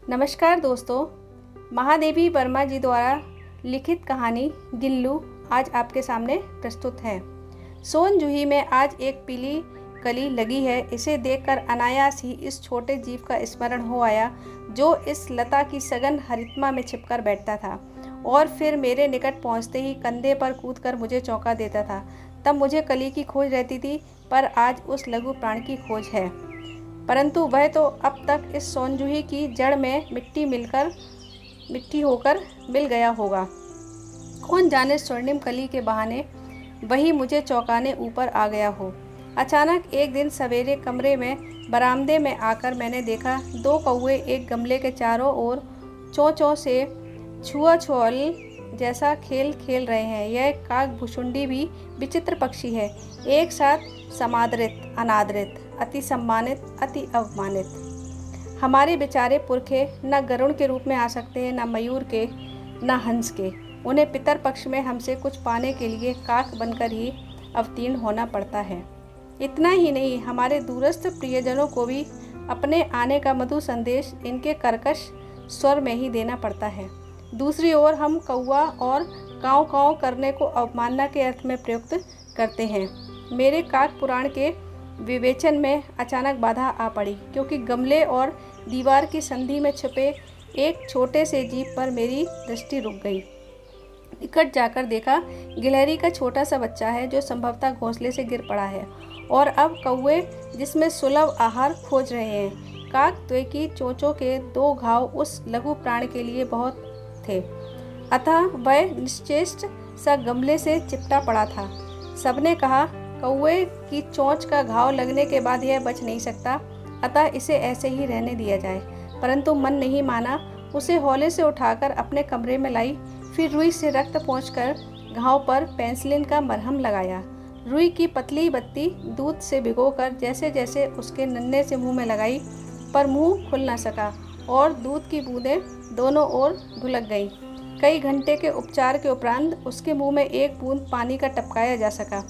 नमस्कार दोस्तों, महादेवी वर्मा जी द्वारा लिखित कहानी गिल्लू आज आपके सामने प्रस्तुत है। सोन जूही में आज एक पीली कली लगी है। इसे देखकर अनायास ही इस छोटे जीव का स्मरण हो आया जो इस लता की सघन हरितमा में छिपकर बैठता था और फिर मेरे निकट पहुंचते ही कंधे पर कूदकर मुझे चौंका देता था। तब मुझे कली की खोज रहती थी, पर आज उस लघु प्राण की खोज है। परंतु वह तो अब तक इस सोनजूही की जड़ में मिट्टी होकर मिल गया होगा। कौन जाने स्वर्णिम कली के बहाने वही मुझे चौंकाने ऊपर आ गया हो। अचानक एक दिन सवेरे कमरे में बरामदे में आकर मैंने देखा दो कौवे एक गमले के चारों ओर चों से छुआछुअल जैसा खेल खेल रहे हैं। यह काकभुशुंडी भी विचित्र पक्षी है, एक साथ समादरित, अनादरित, अति सम्मानित, अति अवमानित। हमारे बेचारे पुरखे न गरुड़ के रूप में आ सकते हैं, न मयूर के, न हंस के। उन्हें पितर पक्ष में हमसे कुछ पाने के लिए काक बनकर ही अवतीर्ण होना पड़ता है। इतना ही नहीं, हमारे दूरस्थ प्रियजनों को भी अपने आने का मधुर संदेश इनके कर्कश स्वर में ही देना पड़ता है। दूसरी ओर हम कौवा और काँव काँव करने को अवमानना के अर्थ में प्रयुक्त करते हैं। मेरे काक पुराण के विवेचन में अचानक बाधा आ पड़ी, क्योंकि गमले और दीवार की संधि में छुपे एक छोटे से जीव पर मेरी दृष्टि रुक गई। निकट जाकर देखा, गिलहरी का छोटा सा बच्चा है जो संभवतः घोंसले से गिर पड़ा है और अब कौवे जिसमें सुलभ आहार खोज रहे हैं। काक द्वे चोंचों के दो घाव उस लघु प्राण के लिए बहुत थे, अतः वह निश्चेष्ट सा गमले से चिपटा पड़ा था। सबने कहा, कौवे की चोंच का घाव लगने के बाद यह बच नहीं सकता, अतः इसे ऐसे ही रहने दिया जाए। परंतु मन नहीं माना। उसे हौले से उठाकर अपने कमरे में लाई, फिर रुई से रक्त पोंछकर घाव पर पेंसिलिन का मरहम लगाया। रुई की पतली बत्ती दूध से भिगोकर जैसे जैसे उसके नन्हे से मुंह में लगाई, पर मुंह खुल न सका और दूध की बूंदें दोनों ओर ढुलक गईं। कई घंटे के उपचार के उपरांत उसके मुंह में एक बूंद पानी का टपकाया जा सका।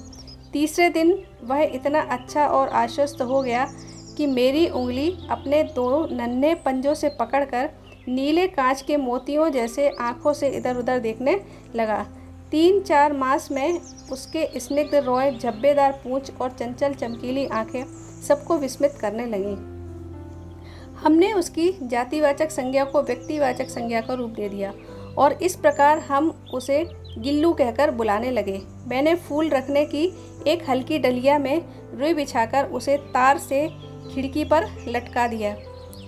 तीसरे दिन वह इतना अच्छा और आश्वस्त हो गया कि मेरी उंगली अपने दो नन्हे पंजों से पकड़कर नीले कांच के मोतियों जैसे आंखों से इधर उधर देखने लगा। 3-4 मास में उसके स्निग्ध रोए, झब्बेदार पूंछ और चंचल चमकीली आंखें सबको विस्मित करने लगीं। हमने उसकी जातिवाचक संज्ञा को व्यक्तिवाचक संज्ञा का रूप दे दिया और इस प्रकार हम उसे गिल्लू कहकर बुलाने लगे। मैंने फूल रखने की एक हल्की डलिया में रुई बिछाकर उसे तार से खिड़की पर लटका दिया।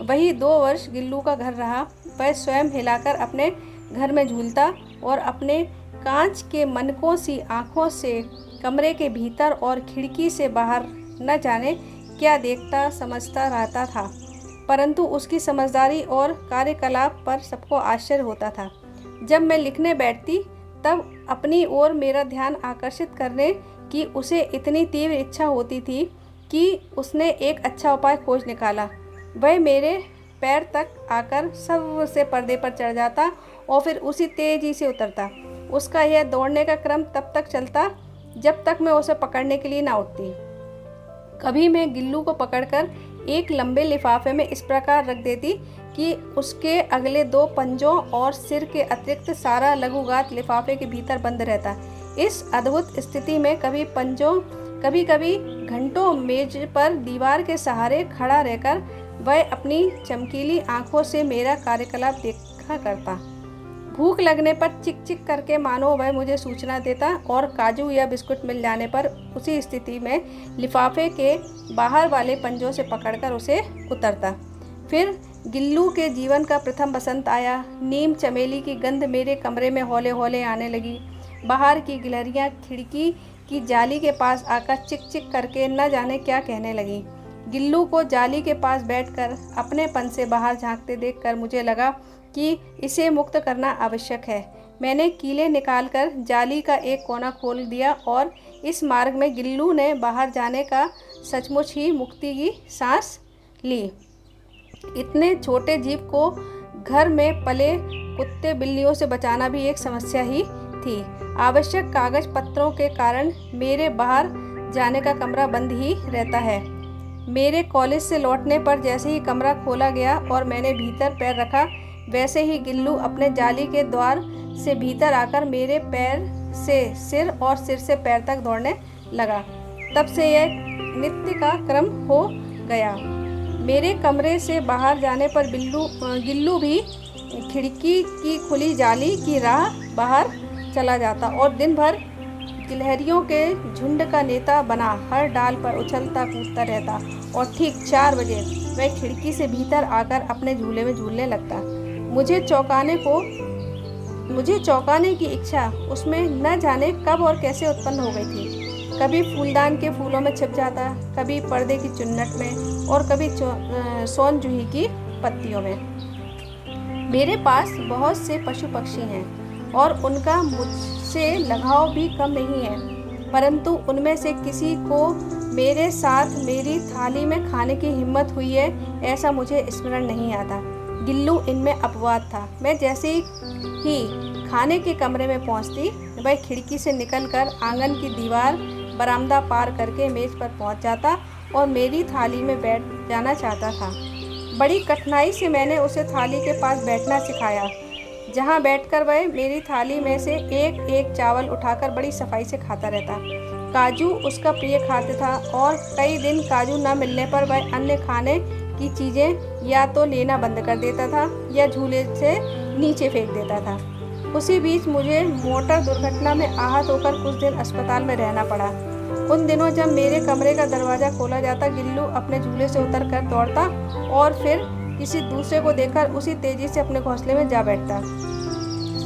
वही 2 वर्ष गिल्लू का घर रहा। वह स्वयं हिलाकर अपने घर में झूलता और अपने कांच के मनकों सी आँखों से कमरे के भीतर और खिड़की से बाहर न जाने क्या देखता समझता रहता था। परंतु उसकी समझदारी और कार्यकलाप पर सबको आश्चर्य होता था। जब मैं लिखने बैठती तब अपनी ओर मेरा ध्यान आकर्षित करने की उसे इतनी तीव्र इच्छा होती थी कि उसने एक अच्छा उपाय खोज निकाला। वह मेरे पैर तक आकर सबसे पर्दे पर चढ़ जाता और फिर उसी तेजी से उतरता। उसका यह दौड़ने का क्रम तब तक चलता जब तक मैं उसे पकड़ने के लिए ना उठती। कभी मैं गिल्लू को पकड़कर एक लंबे लिफाफे में इस प्रकार रख देती कि उसके अगले 2 पंजों और सिर के अतिरिक्त सारा लघुगात लिफाफे के भीतर बंद रहता। इस अद्भुत स्थिति में कभी कभी घंटों मेज पर दीवार के सहारे खड़ा रहकर वह अपनी चमकीली आंखों से मेरा कार्यकलाप देखा करता। भूख लगने पर चिक चिक करके मानो वह मुझे सूचना देता और काजू या बिस्कुट मिल जाने पर उसी स्थिति में लिफाफे के बाहर वाले पंजों से पकड़कर उसे उतरता। फिर गिल्लू के जीवन का प्रथम बसंत आया। नीम चमेली की गंध मेरे कमरे में हौले हौले आने लगी। बाहर की गिलहरियाँ खिड़की की जाली के पास आकर चिक चिक करके न जाने क्या कहने लगी। गिल्लू को जाली के पास बैठकर अपने पन से बाहर झांकते देखकर मुझे लगा कि इसे मुक्त करना आवश्यक है। मैंने कीले निकालकर जाली का एक कोना खोल दिया और इस मार्ग में गिल्लू ने बाहर जाने का सचमुच ही मुक्ति की सांस ली। इतने छोटे जीव को घर में पले कुत्ते बिल्लियों से बचाना भी एक समस्या ही थी। आवश्यक कागज पत्रों के कारण मेरे बाहर जाने का कमरा बंद ही रहता है। मेरे कॉलेज से लौटने पर जैसे ही कमरा खोला गया और मैंने भीतर पैर रखा, वैसे ही गिल्लू अपने जाली के द्वार से भीतर आकर मेरे पैर से सिर और सिर से पैर तक दौड़ने लगा। तब से यह नित्य का क्रम हो गया। मेरे कमरे से बाहर जाने पर गिल्लू भी खिड़की की खुली जाली की राह बाहर चला जाता और दिन भर गिलहरियों के झुंड का नेता बना हर डाल पर उछलता कूदता रहता और ठीक 4 बजे वह खिड़की से भीतर आकर अपने झूले में झूलने लगता। मुझे चौंकाने की इच्छा उसमें न जाने कब और कैसे उत्पन्न हो गई थी। कभी फूलदान के फूलों में छिप जाता, कभी पर्दे की चुन्नट में और कभी सोन जूही की पत्तियों में। मेरे पास बहुत से पशु पक्षी हैं और उनका मुझसे लगाव भी कम नहीं है, परंतु उनमें से किसी को मेरे साथ मेरी थाली में खाने की हिम्मत हुई है, ऐसा मुझे स्मरण नहीं आता। गिल्लू इनमें अपवाद था। मैं जैसे ही खाने के कमरे में पहुंचती, वह खिड़की से निकलकर आंगन की दीवार बरामदा पार करके मेज पर पहुंच जाता और मेरी थाली में बैठ जाना चाहता था। बड़ी कठिनाई से मैंने उसे थाली के पास बैठना सिखाया, जहां बैठकर वह मेरी थाली में से एक एक चावल उठाकर बड़ी सफाई से खाता रहता। काजू उसका प्रिय खाद्य था और कई दिन काजू न मिलने पर वह अन्य खाने की चीज़ें या तो लेना बंद कर देता था या झूले से नीचे फेंक देता था। उसी बीच मुझे मोटर दुर्घटना में आहत होकर कुछ दिन अस्पताल में रहना पड़ा। उन दिनों जब मेरे कमरे का दरवाज़ा खोला जाता, गिल्लू अपने झूले से उतर कर दौड़ता और फिर किसी दूसरे को देखकर उसी तेज़ी से अपने घोंसले में जा बैठता।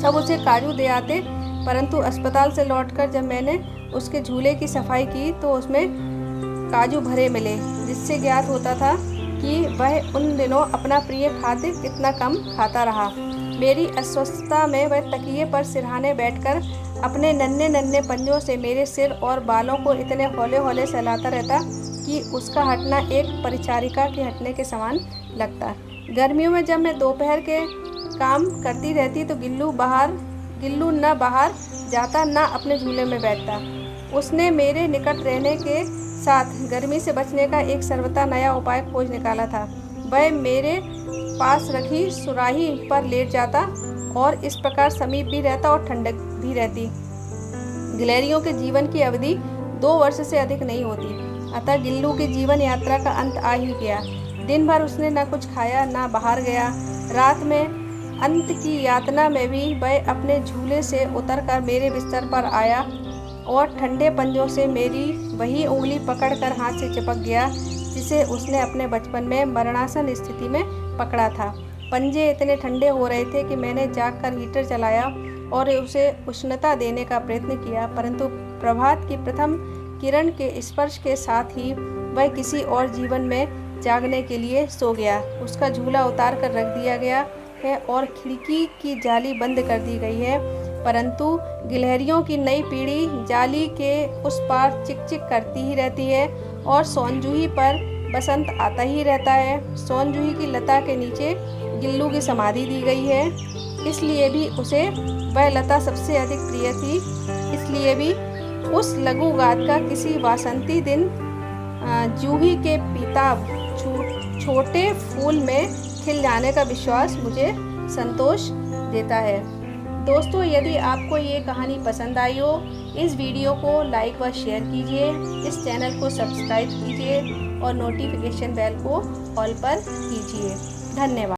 सब उसे काजू दे आते, परंतु अस्पताल से लौटकर जब मैंने उसके झूले की सफाई की तो उसमें काजू भरे मिले, जिससे ज्ञात होता था कि वह उन दिनों अपना प्रिय खाद्य कितना कम खाता रहा। मेरी अस्वस्थता में वह तकिए पर सिरहाने बैठकर अपने नन्हे नन्हे पंजों से मेरे सिर और बालों को इतने हौले हौले सहलाता रहता कि उसका हटना एक परिचारिका के हटने के समान लगता। गर्मियों में जब मैं दोपहर के काम करती रहती तो गिल्लू न बाहर जाता न अपने झूले में बैठता। उसने मेरे निकट रहने के साथ गर्मी से बचने का एक सर्वथा नया उपाय खोज निकाला था। वह मेरे पास रखी सुराही पर लेट जाता और इस प्रकार समीप भी रहता और ठंडक भी रहती। गिलहरियों के जीवन की अवधि 2 वर्ष से अधिक नहीं होती, अतः गिल्लू की जीवन यात्रा का अंत आ ही गया। दिन भर उसने न कुछ खाया न बाहर गया। रात में अंत की यातना में भी वह अपने झूले से उतरकर मेरे बिस्तर पर आया और ठंडे पंजों से मेरी वही उंगली पकड़कर हाथ से चिपक गया जिसे उसने अपने बचपन में मरणासन स्थिति में पकड़ा था। पंजे इतने ठंडे हो रहे थे कि मैंने जागकर हीटर चलाया और उसे उष्णता देने का प्रयत्न किया, परंतु प्रभात की प्रथम किरण के स्पर्श के साथ ही वह किसी और जीवन में जागने के लिए सो गया। उसका झूला उतार कर रख दिया गया है और खिड़की की जाली बंद कर दी गई है, परंतु गिलहरियों की नई पीढ़ी जाली के उस पार चिक चिक करती ही रहती है और सोनजूही पर बसंत आता ही रहता है। सोनजूही की लता के नीचे गिल्लू की समाधि दी गई है, इसलिए भी उसे वह लता सबसे अधिक प्रिय थी। इसलिए भी उस लघु गाथ का किसी वासंती दिन जूही के पीताभ छोटे फूल में खिल जाने का विश्वास मुझे संतोष देता है। दोस्तों, यदि आपको ये कहानी पसंद आई हो, इस वीडियो को लाइक व शेयर कीजिए, इस चैनल को सब्सक्राइब कीजिए और नोटिफिकेशन बेल को ऑल पर कीजिए। धन्यवाद।